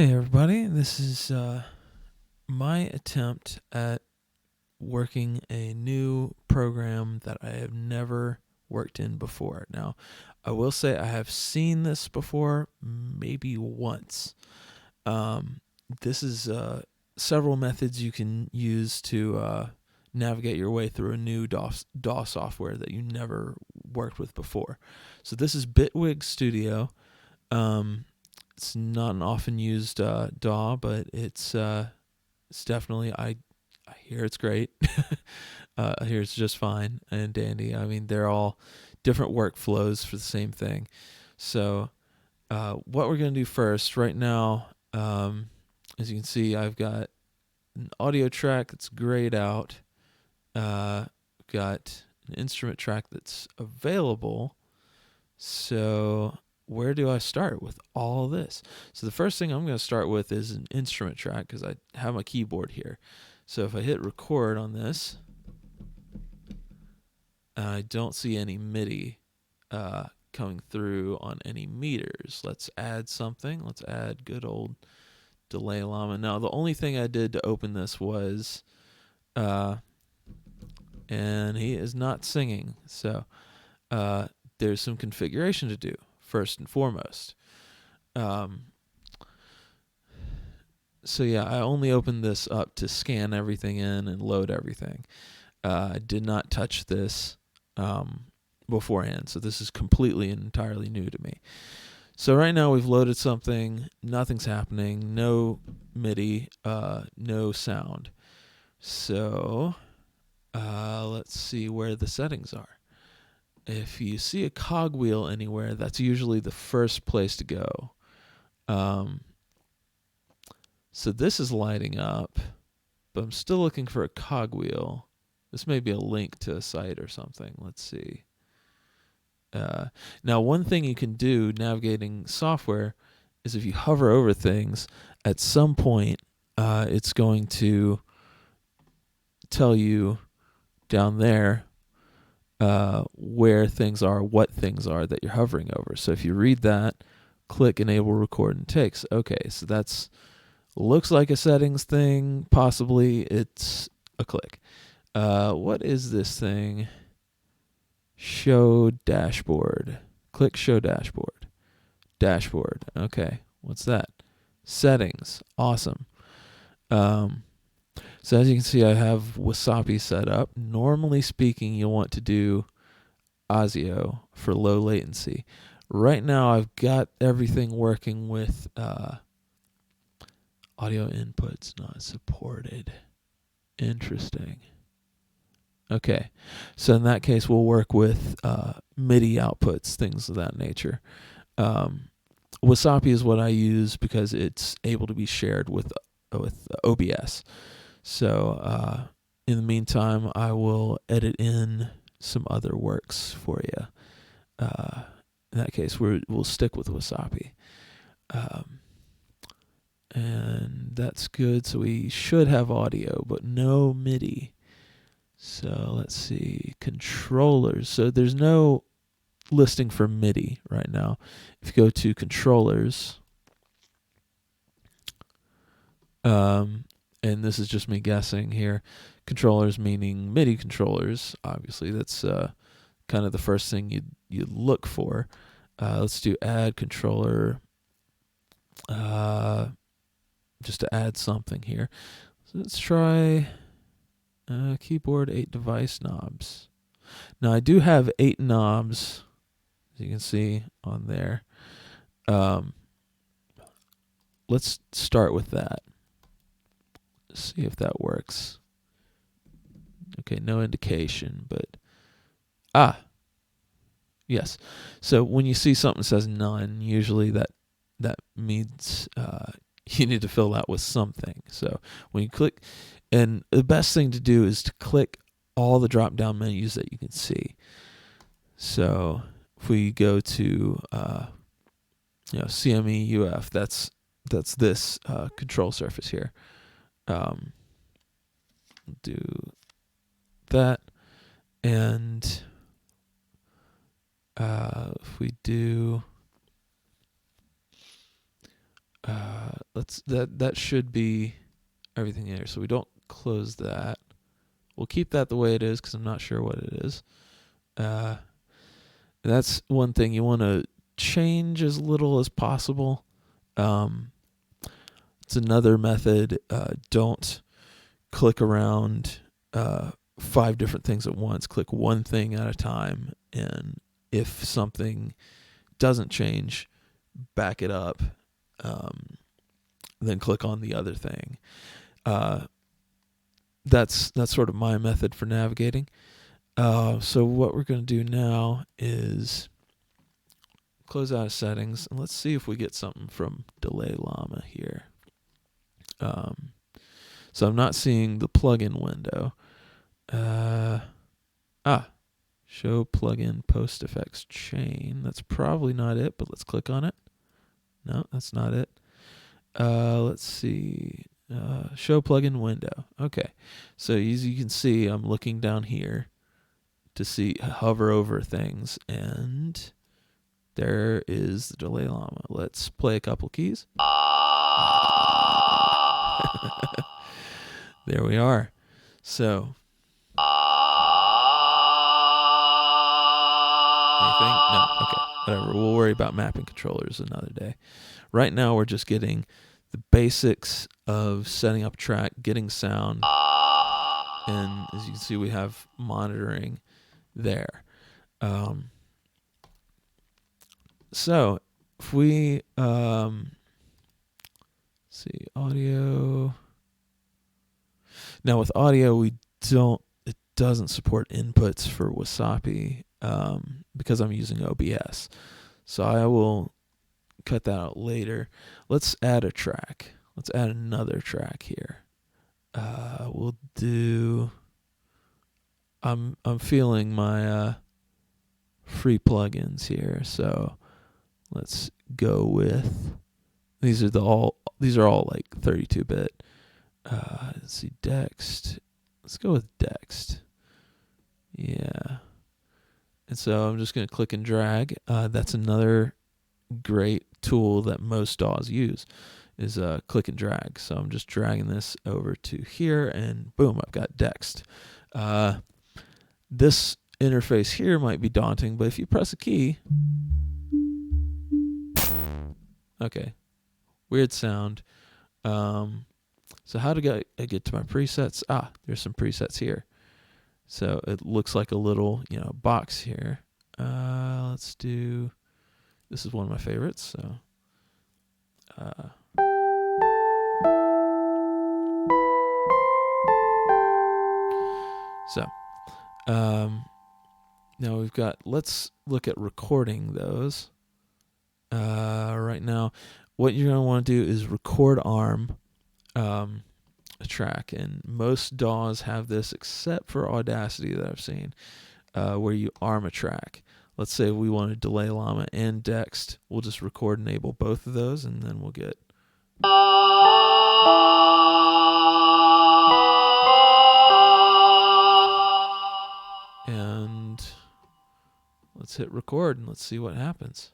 Hey everybody, this is my attempt at working a new program that I have never worked in before. Now, I will say I have seen this before, maybe once. Um, this is several methods you can use to navigate your way through a new DAW software that you never worked with before. So this is Bitwig Studio. Um, it's not an often used DAW, but it's definitely I hear it's great. I hear it's just fine and dandy. I mean, they're all different workflows for the same thing. So what we're gonna do first, right now, as you can see, I've got an audio track that's grayed out. Got an instrument track that's available. So where do I start with all this? So the first thing I'm going to start with is an instrument track because I have my keyboard here. So if I hit record on this, I don't see any MIDI coming through on any meters. Let's add something. Let's add good old delay llama. Now the only thing I did to open this was, and he is not singing. So there's some configuration to do first and foremost. So yeah, I only opened this up to scan everything in and load everything. I did not touch this beforehand, so this is completely and entirely new to me. So right now we've loaded something, nothing's happening, no MIDI, no sound. So let's see where the settings are. If you see a cogwheel anywhere, that's usually the first place to go. So this is lighting up, but I'm still looking for a cogwheel. This may be a link to a site or something. Let's see. Now, one thing you can do navigating software is if you hover over things, at some point, it's going to tell you down there where things are, what things are that you're hovering over. So if you read that, click Enable Record and Takes. Okay, so that's looks like a settings thing. Possibly it's a click. What is this thing? Show dashboard. Click Show dashboard. Dashboard. Okay, what's that? Settings. Awesome. So as you can see, I have Wasapi set up. Normally speaking, you'll want to do ASIO for low latency. Right now, I've got everything working with audio inputs not supported. Interesting. Okay, so in that case, we'll work with MIDI outputs, things of that nature. Wasapi is what I use because it's able to be shared with OBS. So in the meantime, I will edit in some other works for you. In that case, we'll stick with Wasapi. And that's good. So we should have audio, but no MIDI. So let's see. Controllers. So there's no listing for MIDI right now. If you go to controllers, and this is just me guessing here, controllers meaning MIDI controllers. Obviously, that's kind of the first thing you'd look for. Let's do add controller. Just to add something here. So let's try keyboard 8 device knobs. Now I do have 8 knobs, as you can see on there. Let's start with that. See if that works. Okay, no indication, but yes. So when you see something that says none, usually that means you need to fill that with something. So when you click, and the best thing to do is to click all the drop down menus that you can see. So if we go to CME UF, that's this control surface here. Do that, and if we do let's that should be everything here. So we don't close that. We'll keep that the way it is because I'm not sure what it is. That's one thing you want to change as little as possible. It's another method. Don't click around 5 different things at once. Click one thing at a time, and if something doesn't change, back it up, then click on the other thing. That's sort of my method for navigating. So what we're going to do now is close out of settings, and let's see if we get something from Delay Llama here. So I'm not seeing the plugin window. Show plugin post effects chain. That's probably not it, but let's click on it. No, that's not it. Let's see. Show plugin window. Okay. So as you can see, I'm looking down here to see, hover over things, and there is the Delay Llama. Let's play a couple keys. There we are. So anything? No. Okay. Whatever. We'll worry about mapping controllers another day. Right now, we're just getting the basics of setting up track, getting sound, and as you can see, we have monitoring there. So if we see audio. Now with audio, it doesn't support inputs for Wasapi because I'm using OBS. So I will cut that out later. Let's add a track. Let's add another track here. We'll do. I'm feeling my free plugins here, so let's go with. These are all like 32-bit. Let's see, Dext. Let's go with Dext. Yeah. And so I'm just going to click and drag. That's another great tool that most DAWs use is click and drag. So I'm just dragging this over to here, and boom, I've got Dext. This interface here might be daunting, but if you press a key, okay, weird sound. So how do I get to my presets? There's some presets here. So it looks like a little, box here. Let's do. This is one of my favorites. So. Now we've got. Let's look at recording those. Right now, what you're gonna want to do is record arm. A track, and most DAWs have this except for Audacity that I've seen, where you arm a track. Let's say we want to Delay Llama and Dext. We'll just record enable both of those, and then we'll get. And let's hit record and let's see what happens.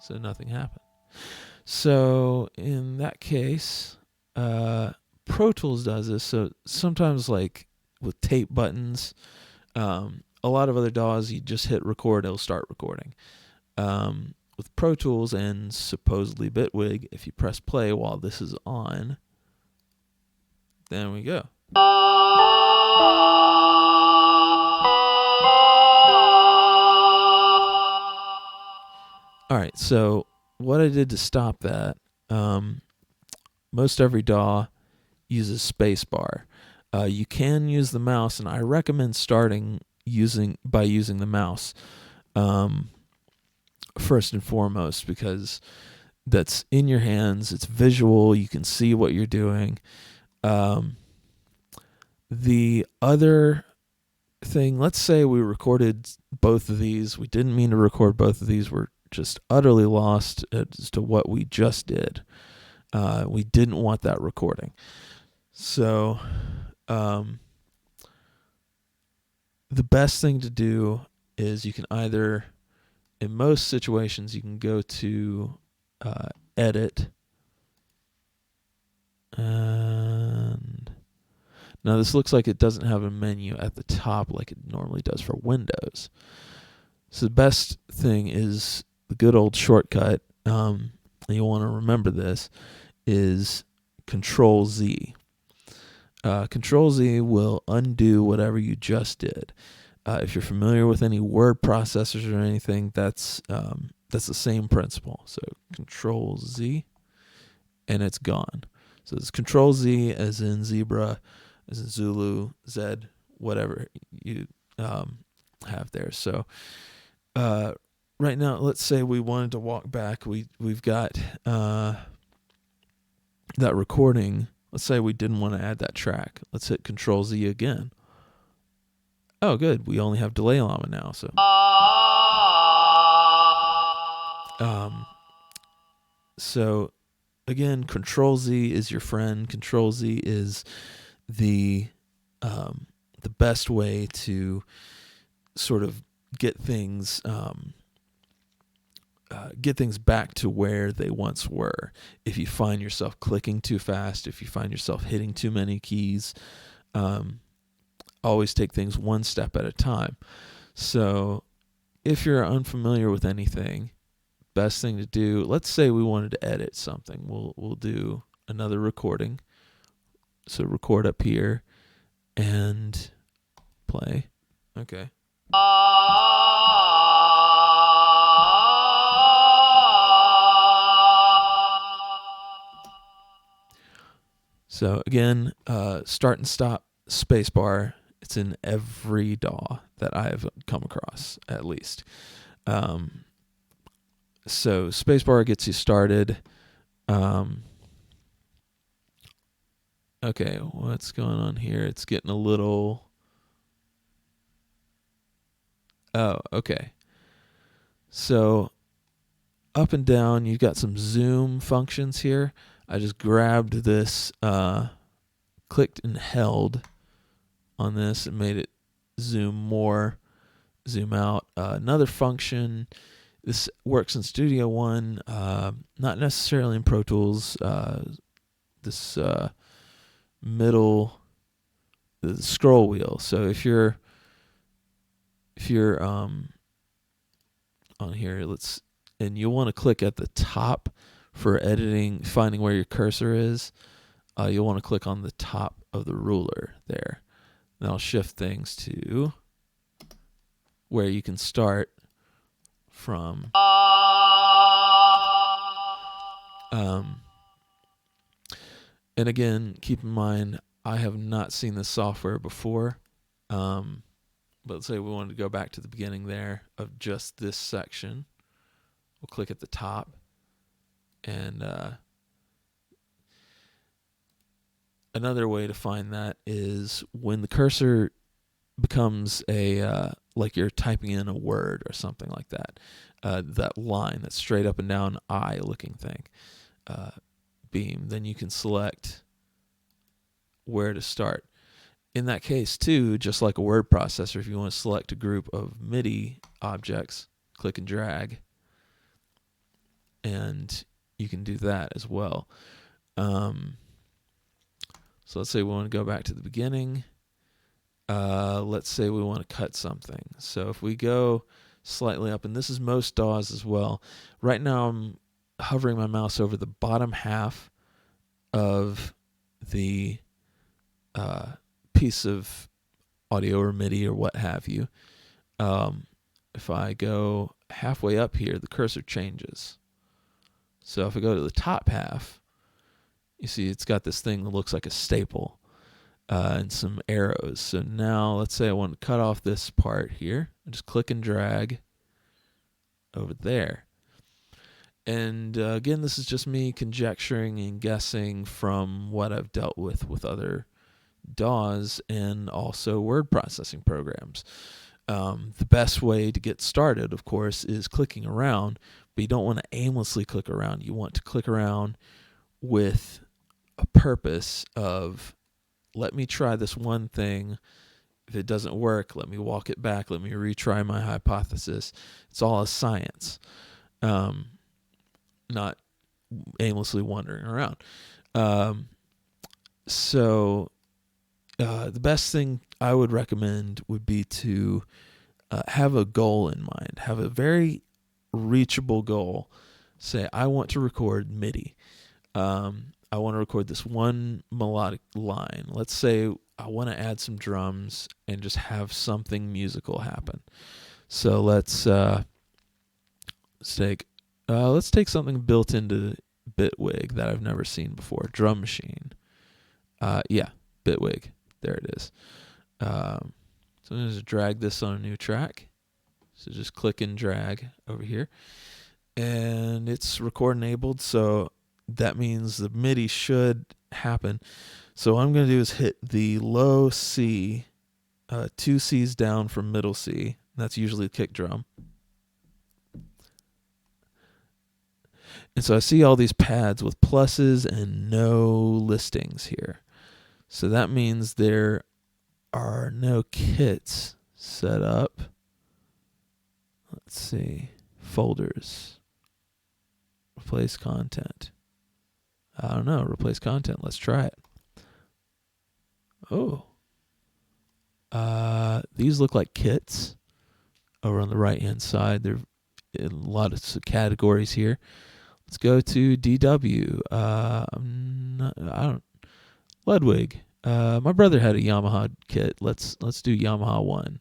So nothing happened. So in that case, Pro Tools does this. So sometimes, like with tape buttons, a lot of other DAWs, you just hit record, it'll start recording. With Pro Tools and supposedly Bitwig, if you press play while this is on, then we go. All right, so what I did to stop that, most every DAW uses spacebar. You can use the mouse, and I recommend starting by using the mouse first and foremost, because that's in your hands, it's visual, you can see what you're doing. The other thing, let's say we recorded both of these, we didn't mean to record both of these, we're just utterly lost as to what we just did. We didn't want that recording. So the best thing to do is you can either in most situations, you can go to Edit. And now this looks like it doesn't have a menu at the top like it normally does for Windows. So the best thing is the good old shortcut, and you'll want to remember this, is Control Z. Control Z will undo whatever you just did. If you're familiar with any word processors or anything, that's the same principle. So Control Z, and it's gone. So it's Control Z as in zebra, as in Zulu, Z, whatever you have there. So right now, let's say we wanted to walk back. We've got that recording. Let's say we didn't want to add that track. Let's hit Control Z again. Oh, good. We only have delay llama now. So again, Control Z is your friend. Control Z is the best way to sort of get things back to where they once were. If you find yourself clicking too fast, if you find yourself hitting too many keys, always take things one step at a time. So if you're unfamiliar with anything, best thing to do, let's say we wanted to edit something. We'll do another recording. So record up here and play. Okay. So again, start and stop, spacebar. It's in every DAW that I've come across, at least. So spacebar gets you started. Okay, what's going on here? It's getting a little... Oh, okay. So up and down, you've got some zoom functions here. I just grabbed this, clicked and held on this and made it zoom more, zoom out. Another function, this works in Studio One, not necessarily in Pro Tools. This middle, the scroll wheel. So if you're on here, and you'll want to click at the top for editing, finding where your cursor is. You'll want to click on the top of the ruler there. Then I'll shift things to where you can start from. And again, keep in mind, I have not seen this software before. But let's say we wanted to go back to the beginning there of just this section. We'll click at the top. And another way to find that is when the cursor becomes like you're typing in a word or something like that. That line, that straight up and down eye looking thing, beam, then you can select where to start. In that case too, just like a word processor, if you want to select a group of MIDI objects, click and drag, and you can do that as well. So let's say we want to go back to the beginning. Let's say we want to cut something. So if we go slightly up, and this is most DAWs as well. Right now I'm hovering my mouse over the bottom half of the piece of audio or MIDI or what have you. If I go halfway up here, the cursor changes. So if I go to the top half, you see it's got this thing that looks like a staple and some arrows. So now let's say I want to cut off this part here. I just click and drag over there. And again, this is just me conjecturing and guessing from what I've dealt with other DAWs and also word processing programs. The best way to get started, of course, is clicking around, but you don't want to aimlessly click around. You want to click around with a purpose of, let me try this one thing If it doesn't work, let me walk it back. Let me retry my hypothesis. It's all a science, not aimlessly wandering around. So the best thing I would recommend would be to have a goal in mind. Have a very reachable goal. Say, I want to record MIDI. I want to record this one melodic line. Let's say I want to add some drums and just have something musical happen. So let's take something built into Bitwig that I've never seen before. Drum machine. Yeah, Bitwig. There it is. So I'm going to just drag this on a new track. So just click and drag over here. And it's record enabled, so that means the MIDI should happen. So what I'm going to do is hit the low C, 2 C's down from middle C. That's usually the kick drum. And so I see all these pads with pluses and no listings here. So that means there are no kits set up. Let's see. Folders. Replace content. I don't know. Replace content. Let's try it. Oh. These look like kits over on the right-hand side. There are a lot of categories here. Let's go to DW. Ludwig. My brother had a Yamaha kit. Let's do Yamaha 1.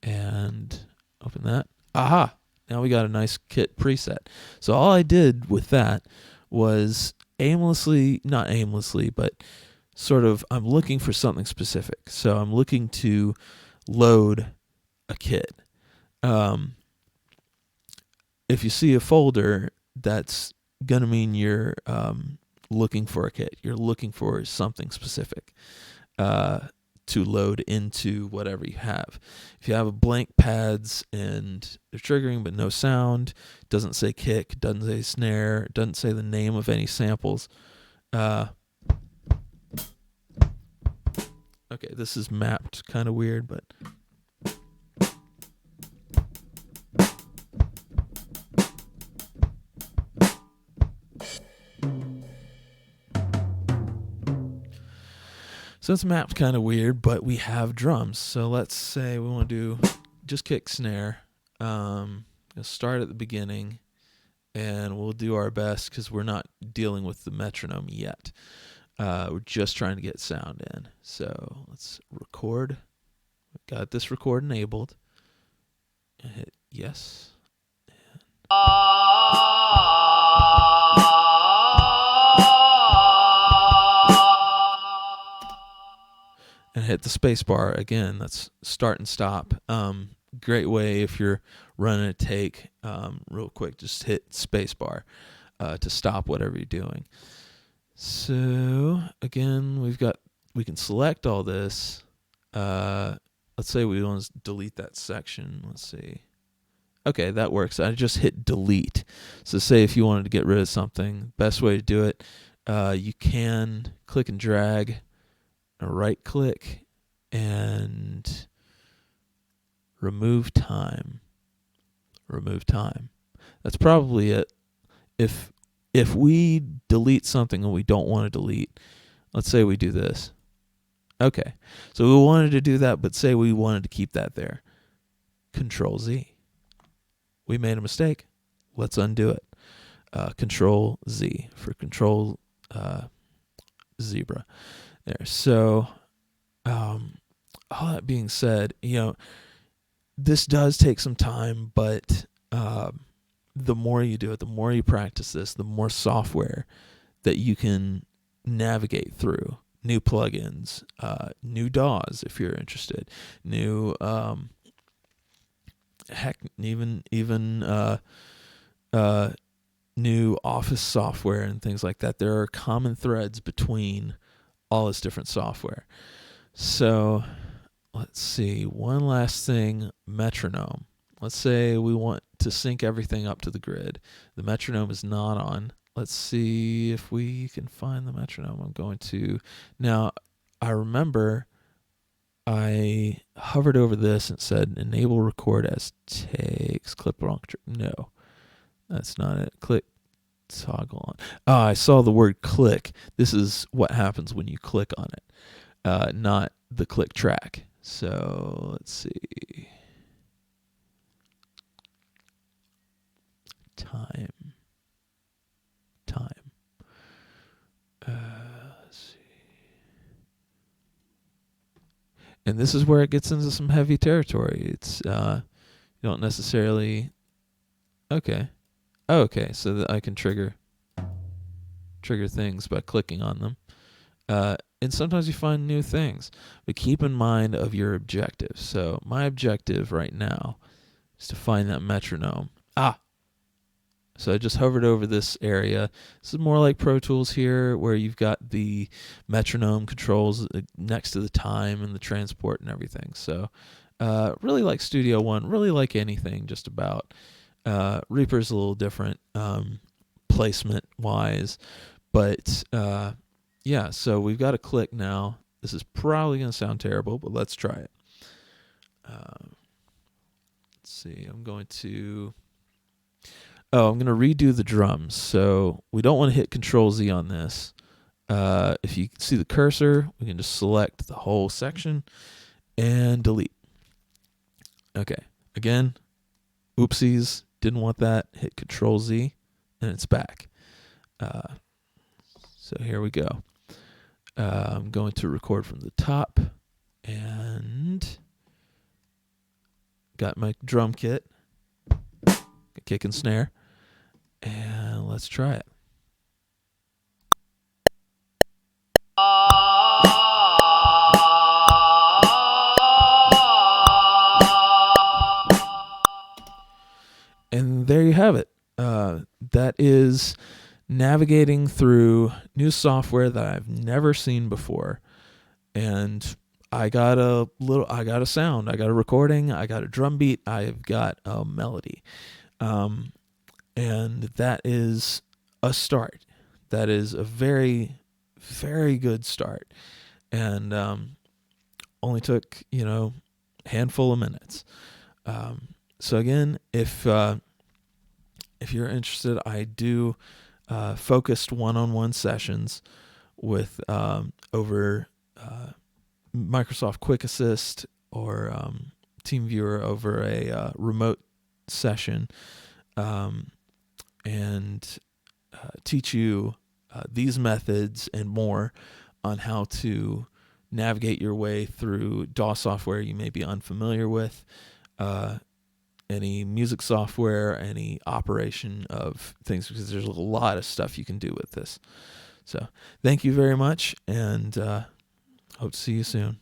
And open that. Aha! Now we got a nice kit preset. So all I did with that was not aimlessly, but sort of, I'm looking for something specific. So I'm looking to load a kit. If you see a folder, that's going to mean you're looking for a kit. You're looking for something specific to load into whatever you have. If you have a blank pads and they're triggering but no sound, doesn't say kick, doesn't say snare, doesn't say the name of any samples. Okay, this is mapped kind of weird, but so it's mapped kind of weird, but we have drums. So let's say we want to do just kick snare. We'll start at the beginning, and we'll do our best because we're not dealing with the metronome yet. We're just trying to get sound in. So let's record. We've got this record enabled. And hit yes. And hit the space bar again. That's start and stop. Great way if you're running a take real quick, just hit space bar to stop whatever you're doing. So again, we can select all this. Let's say we want to delete that section. Let's see. Okay, that works. I just hit delete. So say if you wanted to get rid of something, best way to do it, you can click and drag, right click, and remove time. Remove time. That's probably it. If we delete something and we don't want to delete, let's say we do this. Okay, so we wanted to do that, but say we wanted to keep that there. Control Z. We made a mistake. Let's undo it. Control Z for control zebra. There. So, all that being said, this does take some time, but the more you do it, the more you practice this, the more software that you can navigate through. New plugins, new DAWs if you're interested, new even new office software and things like that. There are common threads between all this different software. So let's see, one last thing, metronome. Let's say we want to sync everything up to the grid. The metronome is not on. Let's see if we can find the metronome. I'm going to, now I remember I hovered over this and said enable record as takes clip long. No, that's not it. Click toggle on. I saw the word click. This is what happens when you click on it, not the click track. So let's see. Time. Let's see. And this is where it gets into some heavy territory. It's you don't necessarily. Okay. Okay, so that I can trigger things by clicking on them. And sometimes you find new things, but keep in mind of your objective. So my objective right now is to find that metronome. So I just hovered over this area. This is more like Pro Tools here, where you've got the metronome controls next to the time and the transport and everything. So really like Studio One, really like anything just about. Reaper's a little different placement-wise, but yeah, so we've got a click now. This is probably going to sound terrible, but let's try it. Let's see, I'm going to redo the drums. So we don't want to hit Control Z on this. If you see the cursor, we can just select the whole section and delete. Okay, again, oopsies, didn't want that. Hit Control Z, and it's back. So here we go. I'm going to record from the top, and got my drum kit, kick and snare, and let's try it. And there you have it. That is navigating through new software that I've never seen before. And I got a sound, I got a recording, I got a drum beat, I've got a melody. And that is a start. That is a very, very good start. And only took, handful of minutes. So again, if you're interested, I do focused one-on-one sessions with over Microsoft Quick Assist or TeamViewer over a remote session, and teach you these methods and more on how to navigate your way through DAW software you may be unfamiliar with, any music software, any operation of things, because there's a lot of stuff you can do with this. So thank you very much, and hope to see you soon.